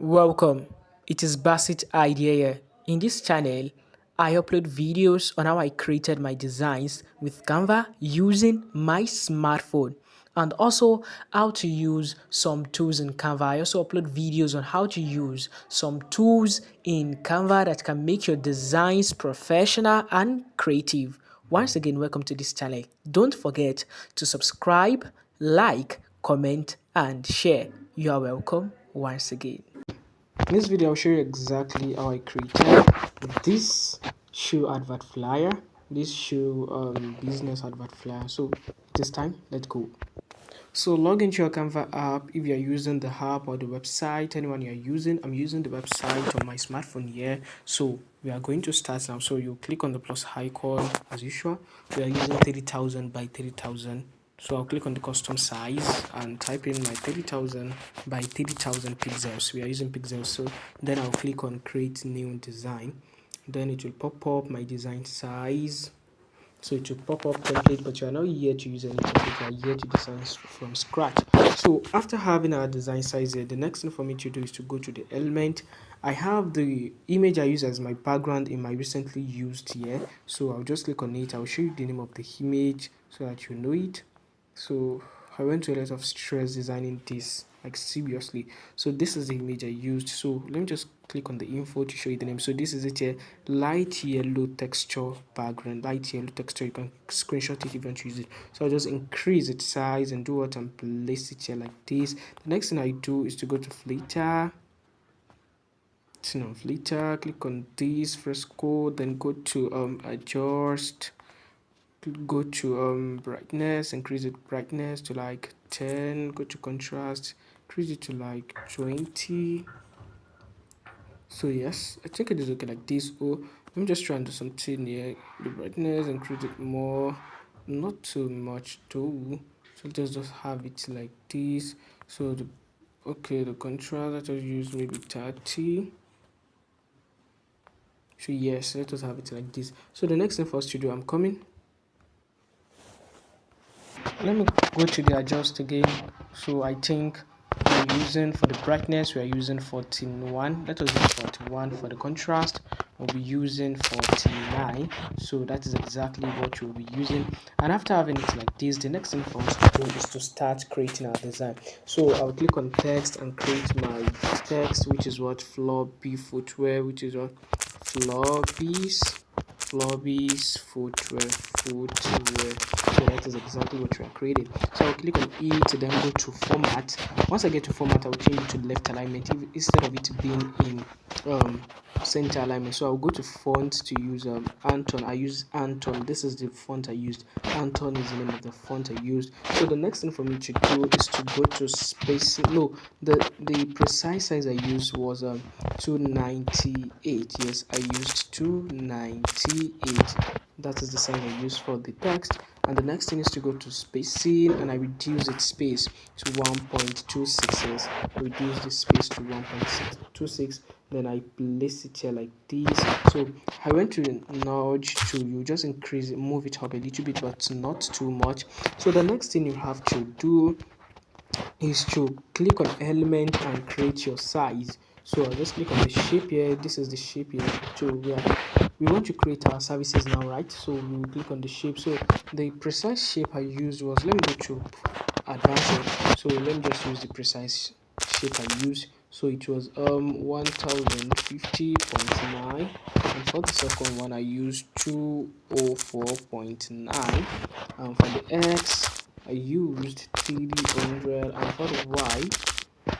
Welcome, it is Basit Idea here. In this channel, I upload videos on how I created my designs with Canva using my smartphone and also how to use some tools in Canva. I also upload videos on how to use some tools in Canva that can make your designs professional and creative. Once again, welcome to this channel. Don't forget to subscribe, like, comment, and share. You are welcome once again. In this video, I'll show you exactly how I created this shoe advert flyer, this shoe business advert flyer. So this time, let's go. So log into your Canva app if you're using the app or the website, anyone you're using. I'm using the website on my smartphone here. So we are going to start now. So you click on the plus icon as usual. We are using 30,000 by 30,000. So I'll click on the custom size and type in my 30,000 by 30,000 pixels. We are using pixels. So then I'll click on create new design. Then it will pop up my design size. So it will pop up template, but you are not here to use any template, you are here to design from scratch. So after having our design size here, the next thing for me to do is to go to the element. I have the image I use as my background in my recently used here. So I'll just click on it. I'll show you the name of the image so that you know it. So I went to a lot of stress designing this, like seriously. So this is the image I used. So let me just click on the info to show you the name. So this is it here, light yellow texture background, light yellow texture. You can screenshot it if you want to use it. So I'll just increase its size and do what and place it here like this. The next thing I do is to go to flitter. Turn on flitter, click on this first code, then go to adjust, go to brightness, increase it brightness to like 10, go to contrast, increase it to like 20. So yes, I think it is okay like this. Oh, let me just try and do something here. The brightness, increase it more, not too much though. So let's just have it like this. So the contrast, let us use maybe 30. So yes, let us have it like this. So the next thing for us to do, I'm coming. Let me go to the adjust again. So I think we're using for the brightness, we are using 41. Let us use 41 for the contrast. We'll be using 49. So that is exactly what we'll be using. And after having it like this, the next thing for us to do is to start creating our design. So I'll click on text and create my text, which is what floppy footwear, which is what floppies footwear. So that is exactly what we are creating. So I'll click on E to then go to format. Once I get to format, I'll change it to left alignment instead of it being in center alignment. So I'll go to font to use Anton. I use Anton. This is the font I used. Anton is the name of the font I used. So the next thing for me to do is to go to spacing. No, the precise size I used was 298. Yes, I used 298. That is the size I used for the text. And the next thing is to go to spacing, and I reduce its space to 1.26. Yes, reduce the space to 1.26. Then I place it here like this. So I went to nudge to, you just increase it, move it up a little bit, but not too much. So the next thing you have to do is to click on element and create your size. So I'll just click on the shape here. This is the shape here. So we want to create our services now, right? So we will click on the shape. So the precise shape I used was, let me go to advanced. So let me just use the precise shape I used. So it was 1050.9, and for the second one I used 204.9, and for the X I used 300, and for the Y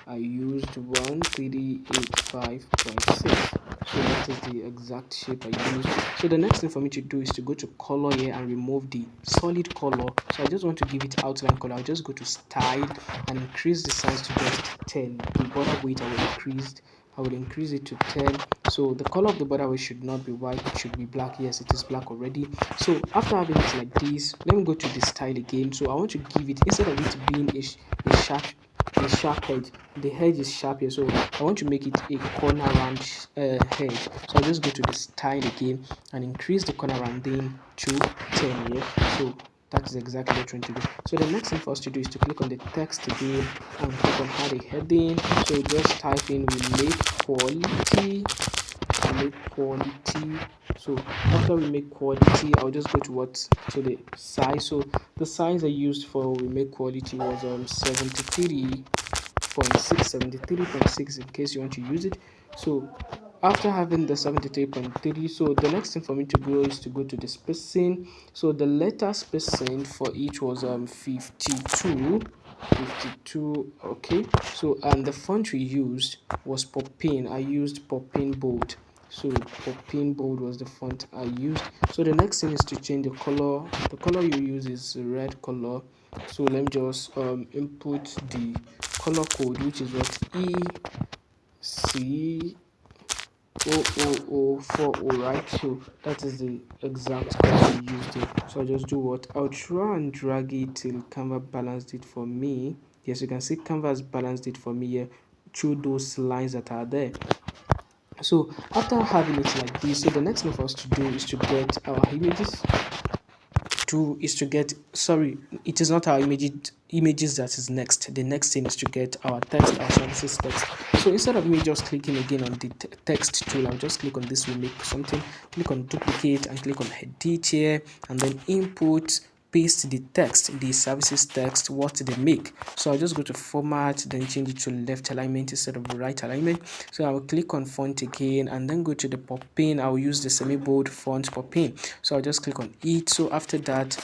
I used 1385.6. So that is the exact shape I used. So the next thing for me to do is to go to color here and remove the solid color. So I just want to give it outline color. I'll just go to style and increase the size to just 10. The border weight I will increase it to 10. So the color of the border weight should not be white, it should be black. Yes, it is black already. So after having it like this, let me go to the style again. So I want to give it, instead of it being a sharp edge, the edge is sharp here, so I want to make it a corner round edge. So I'll just go to the style again and increase the corner rounding to 10 here. So that is exactly what we're trying to do. So the next thing for us to do is to click on the text again and click on add a heading. So just type in we make quality. So after we make quality, I'll just go to the size. So the size I used for we make quality was 73.6 in case you want to use it. So after having the 73.3, so the next thing for me to go is to go to the spacing. So the letter spacing for each was 52. Okay. So and the font we used was Poppin. I used Poppin bold. So Poppin bold was the font I used. So the next thing is to change the color. The color you use is red color. So let me just input the color code, which is what EC00040, right? So that is the exact color we used here. So I'll just do what? I'll try and drag it till Canva balanced it for me. Yes, you can see Canva has balanced it for me here through those lines that are there. So after having it like this, so the next thing for us to do is to get our images. It is not our images that is next. The next thing is to get our text, our services text. So instead of me just clicking again on the text tool, I'll just click on this, we make something, click on duplicate and click on edit here, and then input, paste the text, the services text, what they make. So I'll just go to format, then change it to left alignment instead of right alignment. So I will click on font again and then go to the Poppin. I'll use the semi-bold font Poppin. So I'll just click on it. So after that,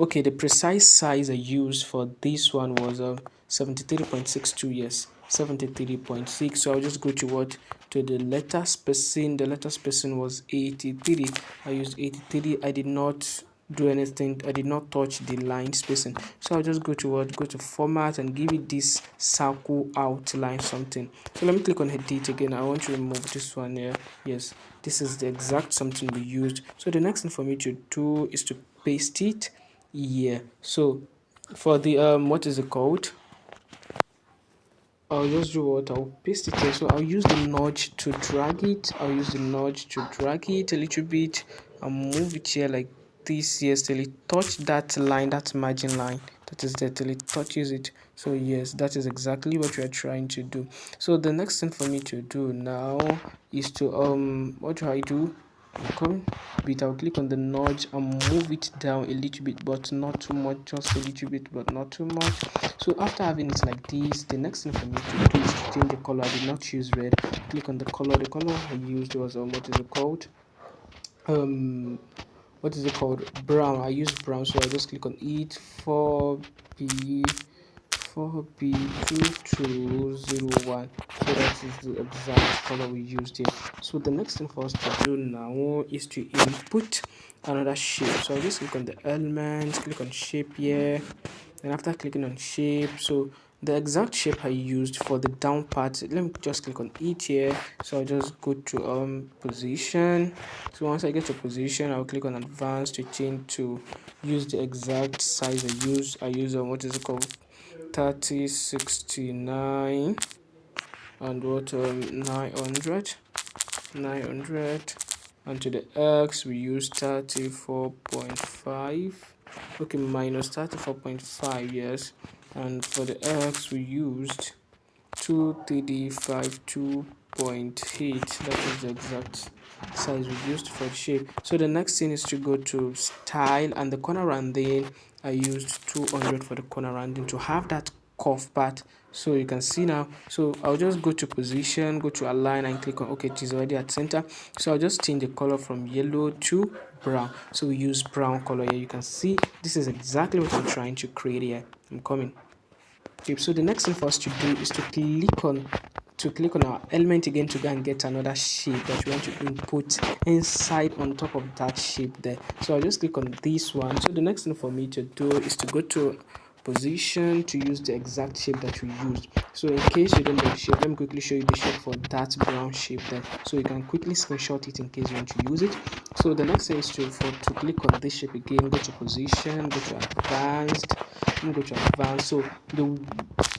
okay, the precise size I used for this one was 73.62, yes, 73.6. So I'll just go to the letter spacing. The letter spacing was 83. I used 83. I did not do anything. I did not touch the line spacing. So I'll just go to format and give it this circle outline something. So let me click on edit again. I want to remove this one here. Yes, this is the exact something we used. So the next thing for me to do is to paste it. Yeah, so for the what is it called, I'll just do what, I'll paste it here. So I'll use the nudge to drag it. I'll use the nudge to drag it a little bit and move it here like this, yes, till it touch that line, that margin line that is there, till it touches it. So yes, that is exactly what we are trying to do. So the next thing for me to do now is to what do I do? Come bit, I'll click on the nudge and move it down a little bit, but not too much, just a little bit, but not too much. So after having it like this, the next thing for me to do is to change the color. I did not choose red. Click on the color. The color I used was what is it called, brown. I used brown, so I just click on it. 4B2201. So that is the exact color we used here. So the next thing for us to do now is to input another shape. So I'll just click on the elements, click on shape here, and after clicking on shape, so the exact shape I used for the down part, let me just click on it here. So I'll just go to position. So once I get to position, I'll click on advanced to change to use the exact size I use what is it called, 3069 and what 900, and to the x we use 34.5, okay, minus 34.5, yes, and for the x we used 2352.8. that is the exact size we used for the shape. So the next thing is to go to style, and the corner rounding I used 200 for the corner rounding to have that curve part. So you can see now, so I'll just go to position, go to align and click on okay, it is already at center. So I'll just change the color from yellow to brown. So we use brown color here. You can see this is exactly what I'm trying to create here. I'm coming. Okay, so the next thing for us to do is to click on our element again to go and get another shape that we want to input inside on top of that shape there. So I'll just click on this one. So the next thing for me to do is to go to position to use the exact shape that we used. So in case you don't know the shape, let me quickly show you the shape for that brown shape there, so you can quickly screenshot it in case you want to use it. So the next thing is to click on this shape again, go to position, go to advanced, and go to advanced. So the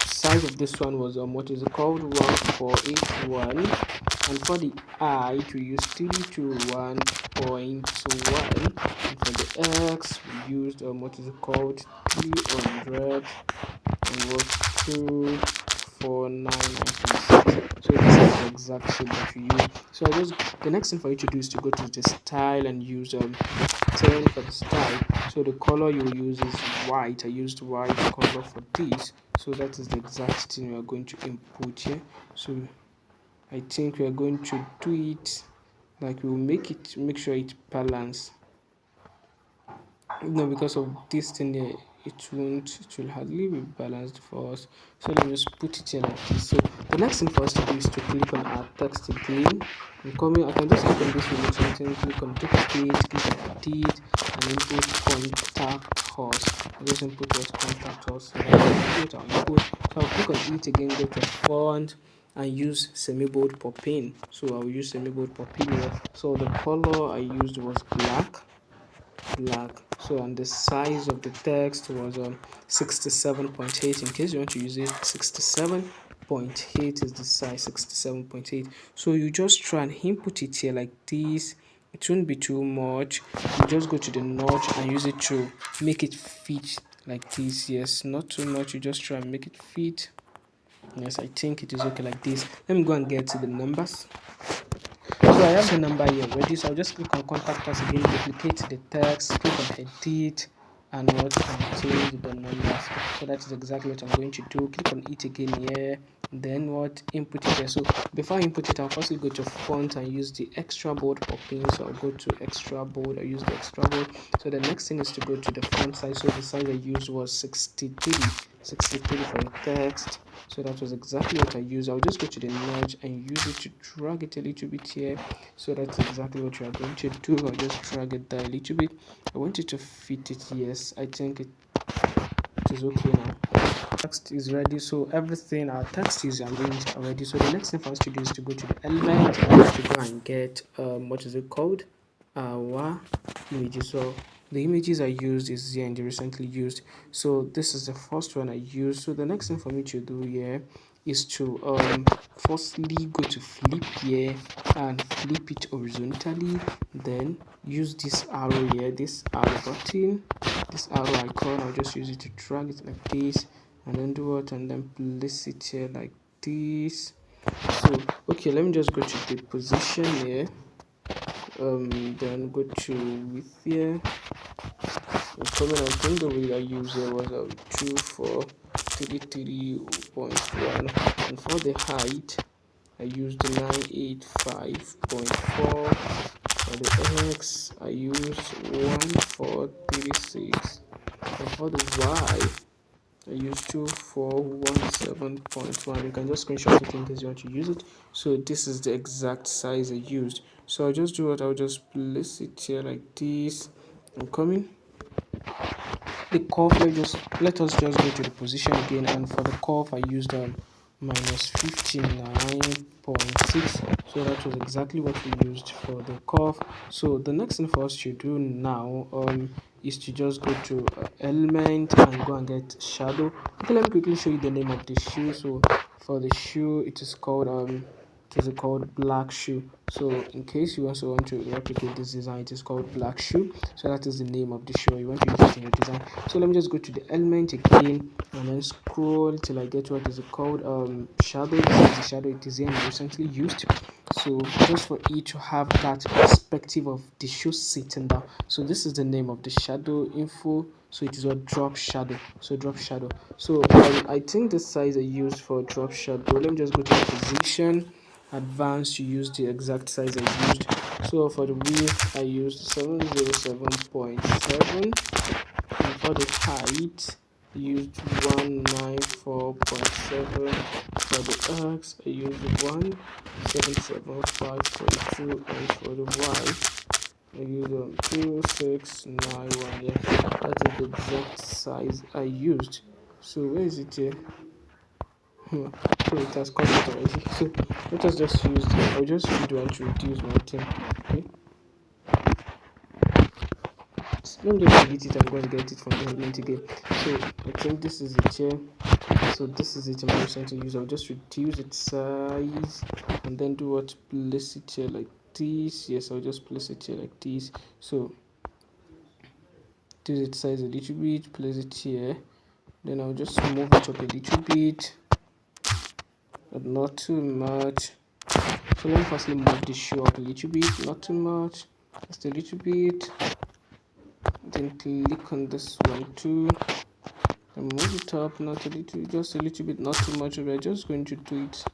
size of this one was what is it called, 1481, and for the height we use 321.1, and for the x we used what is it called, 300, and was 249.96. So this is the exact shape that we use. So the next thing for you to do is to go to the style and use 10 for the style. So the color you will use is white. I used white color for this. So that is the exact thing we are going to input here. So I think we are going to do it like we will make sure it balance. No, because of this thing here, it will hardly be balanced for us. So let me just put it here like this. So the next thing for us to do is to click on our text again. I'm coming, I can just click on this remote something, click on duplicate, click on edit, and input contact us. I just input what contact us. So I'll click on it again, go to font and use semi-bold popping. So I'll use semi-bold popping here. So the color I used was black. So and the size of the text was 67.8. In case you want to use it, 67.8 is the size, 67.8. So you just try and input it here like this. It won't be too much. You just go to the notch and use it to make it fit like this. Yes, not too much. You just try and make it fit. Yes, I think it is okay like this. Let me go and get to the numbers. So I have the number here already, so I'll just click on contact us again, duplicate the text, click on edit, and change the numbers. So that is exactly what I'm going to do. Click on it again here, then input it here. So before I input it, I'll firstly go to font and use the extra bold popping. So I'll go to extra bold, I use the extra bold. So the next thing is to go to the font size. So the size I used was 63 for the text. So that was exactly what I used. I'll just go to the notch and use it to drag it a little bit here. So that's exactly what you are going to do. I'll just drag it down a little bit. I want it to fit it. Yes, I think it is okay now. Text is ready, so everything, our text is arranged already. So the next thing for us to do is to go to the element to go and get what is it called, our images. So the images I used is here and they recently used. So this is the first one I used. So the next thing for me to do here is to firstly go to flip here and flip it horizontally, then use this arrow here, this arrow button, this arrow icon. I'll just use it to drag it like this, and then do what, and then place it here like this. So okay, let me just go to the position here, then go to width here. Coming, I think the way I used here was 2433.1, and for the height I used 985.4. For the x I used 1436, and for the y I used 2417.1. You can just screenshot it in case you want to use it. So this is the exact size I used. So I'll just do what, I'll just place it here like this. I'm coming. The curve, let us just go to the position again, and for the curve I used minus 59.6. so that was exactly what we used for the curve. So the next thing for us to do now is to just go to element and go and get shadow. Okay, let me quickly show you the name of the shoe. So for the shoe, it is called black shoe. So in case you also want to replicate this design, it is called black shoe. So that is the name of the shoe. You want to use it in your design. So let me just go to the element again and then scroll till I get what is it called, shadow. This is the shadow, it is here and recently used. So just for it to have that perspective of the shoe sitting down. So this is the name of the shadow info. So it is a drop shadow. So drop shadow. So I think the size I used for drop shadow, let me just go to the position, advanced, to use the exact size I used. So for the width I used 707.7, and for the height I used 194.7. for the x I used 1775.2, and for the y I used 2691. Yeah, that is the exact size I used. So where is it here? Okay, it has come out already. So let us just use I'll just want to reduce my thing. Okay, so let me just delete it and go and get it from the element again. So I think this is it here. So this is it. I'm just trying to use. I'll just reduce its size and then do what? Place it here like this. Yes, I'll just place it here like this. So reduce its size a little bit, place it here. Then I'll just move it up a little bit, but not too much. So let me firstly move the shoe up a little bit, not too much, just a little bit. Then click on this one too, and move it up, not a little, just a little bit, not too much. We're just going to do it,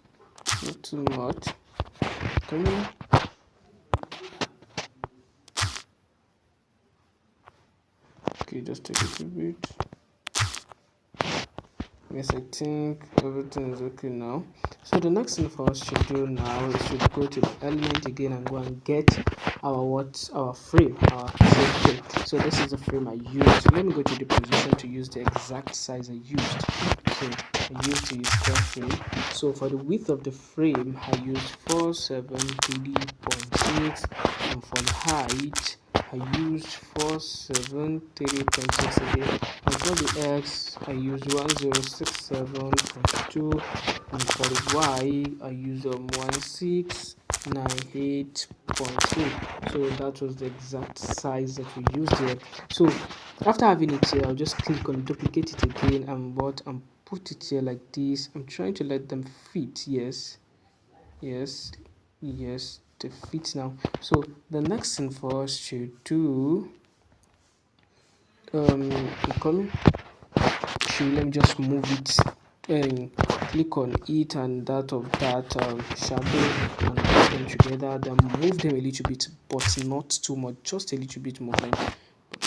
not too much. Come in. Okay, just a little bit. Yes, I think everything is okay now. So the next thing for us to do now is to go to the element again and go and get our frame, our frame. So this is the frame I used. So let me go to the position to use the exact size I used. So I used to use square frame. So for the width of the frame, I used 473.6, and for the height, I used 473.6 again, and for the X I used 1067.2, and for the Y I used 1698.3. So that was the exact size that we used here. So after having it here, I'll just click on duplicate it again and put it here like this. I'm trying to let them fit. Yes, they fit now. So the next thing for us to do, coming, let me just move it and click on it and that of that shadow and put them together, then move them a little bit, but not too much, just a little bit movement, but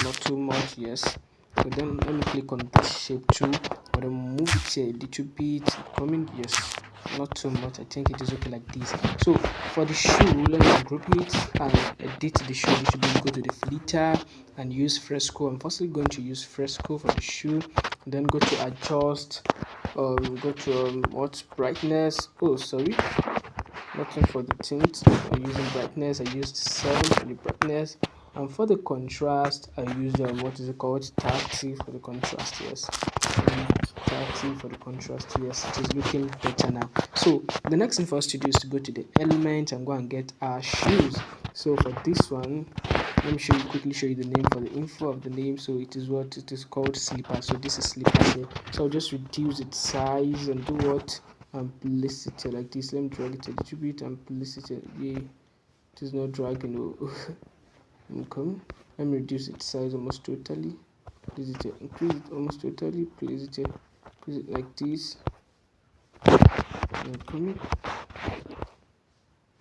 not too much. Yes, so then let me click on this shape too, but then move it here a little bit, coming. Yes, not too much. I think it is okay like this. So for the shoe, let me group it and edit the shoe a little bit. Go to the filter and use fresco. I'm firstly going to use fresco for the shoe, then go to adjust, go to what, brightness. Oh, sorry, nothing for the tint. I'm using brightness. I used 7 for the brightness, and for the contrast I used what is it called, 30 for the contrast. Yes, 30 for the contrast. Yes, it is looking better now. So the next thing for us to do is to go to the element and go and get our shoes. So for this one, let me quickly show you the name for the info of the name. So it is what it is called, slipper. So this is slipper here. So I'll just reduce its size and do what, and place it here like this. Let me drag it a little bit and place it here. Yeah, it is not dragging. Okay, let me reduce its size almost totally. Place it here, increase it almost totally, place it here, place it like this. Okay.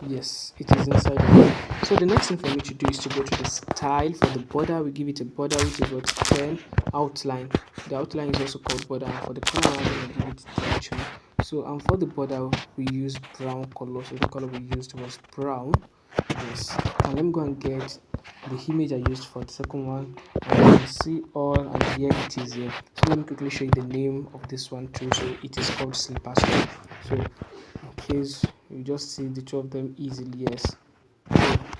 Yes, it is inside of it. So the next thing for me to do is to go to the style. For the border, we give it a border which is what, 10. Outline, the outline is also called border, and for the corner I'm going to give it 10. So and for the border we use brown color, so the color we used was brown. Yes, and let me go and get the image I used for the second one, and you can see all, and here it is here. So let me quickly show you the name of this one too. So it is called slipper. So in case you just see the two of them easily. Yes,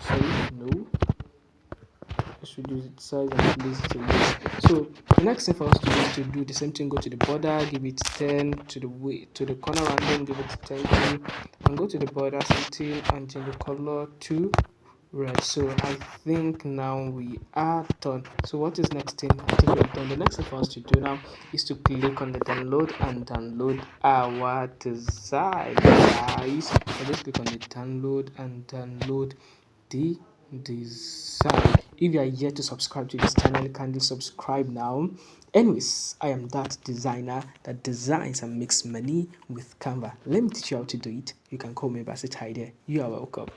sorry, no, just reduce its size and place it in this. So the next thing for us to do is to do the same thing. Go to the border, give it 10, to the corner random, give it 10 too, and go to the border setting and change the color to red. So I think now we are done. So what is next thing? I think we're done. The next thing for us to do now is to click on the download and download our design, guys. So just click on the download and download the design. If you are yet to subscribe to this channel, kindly subscribe now. Anyways, I am that designer that designs and makes money with Canva. Let me teach you how to do it. You can call me Basit Hyde. You are welcome.